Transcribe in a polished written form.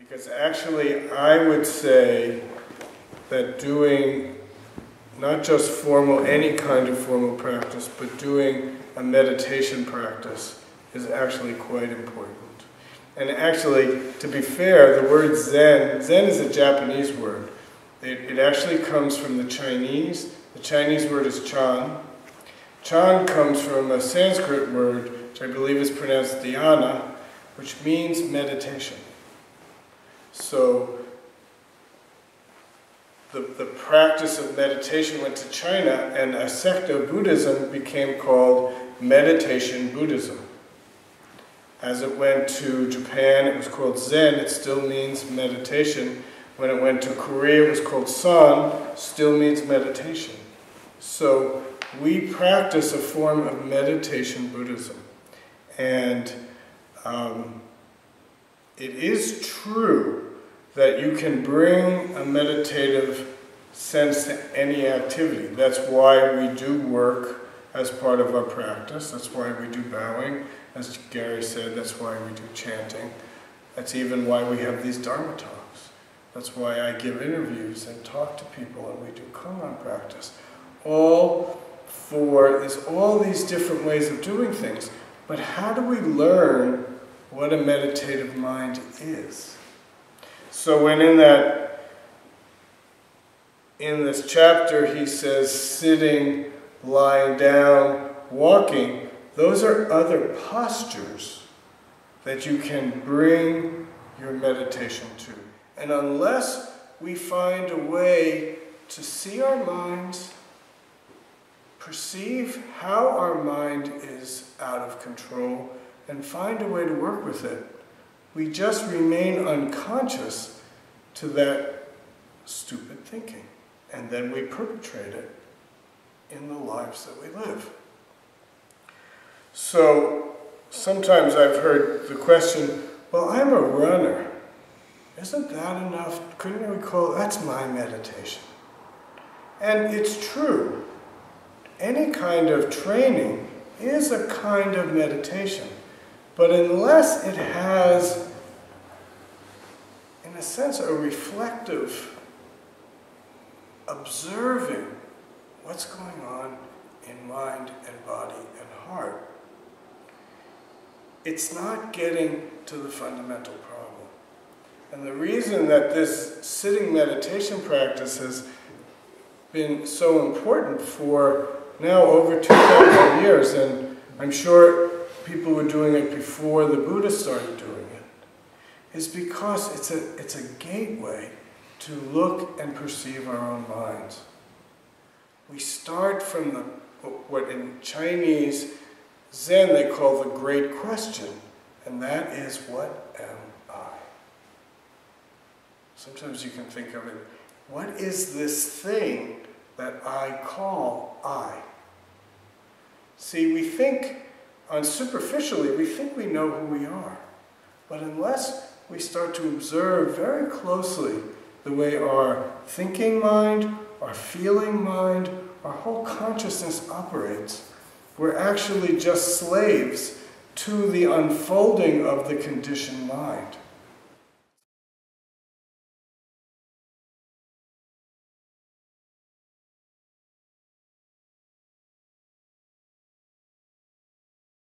Because actually, I would say that doing not just any kind of formal practice, but doing a meditation practice is actually quite important. And actually, to be fair, the word Zen is a Japanese word. It actually comes from the Chinese. The Chinese word is Chan. Chan comes from a Sanskrit word, which I believe is pronounced dhyana, which means meditation. So, the practice of meditation went to China, and a sect of Buddhism became called Meditation Buddhism. As it went to Japan, it was called Zen, it still means meditation. When it went to Korea, it was called San, still means meditation. So we practice a form of meditation Buddhism. And it is true that you can bring a meditative sense to any activity. That's why we do work as part of our practice. That's why we do bowing. As Gary said, that's why we do chanting. That's even why we have these Dharma Talks. That's why I give interviews and talk to people, and we do Kumran practice. There's all these different ways of doing things. But how do we learn what a meditative mind is? So when in this chapter he says sitting, lying down, walking, those are other postures that you can bring your meditation to. And unless we find a way to see our minds, perceive how our mind is out of control, and find a way to work with it, we just remain unconscious to that stupid thinking. And then we perpetrate it in the lives that we live. So sometimes I've heard the question, well, I'm a runner. Isn't that enough? Couldn't we call that's my meditation? And it's true. Any kind of training is a kind of meditation. But unless it has, in a sense, a reflective, observing what's going on in mind and body and heart, it's not getting to the fundamental problem. And the reason that this sitting meditation practice has been so important for now over 2,000 years, and I'm sure people were doing it before the Buddha started doing it, is because it's a gateway to look and perceive our own minds. We start from what in Chinese Zen they call the great question, and that is, what am I? Sometimes you can think of it, what is this thing that I call I? See, we think, superficially, we think we know who we are. But unless we start to observe very closely the way our thinking mind, our feeling mind, our whole consciousness operates, we're actually just slaves to the unfolding of the conditioned mind.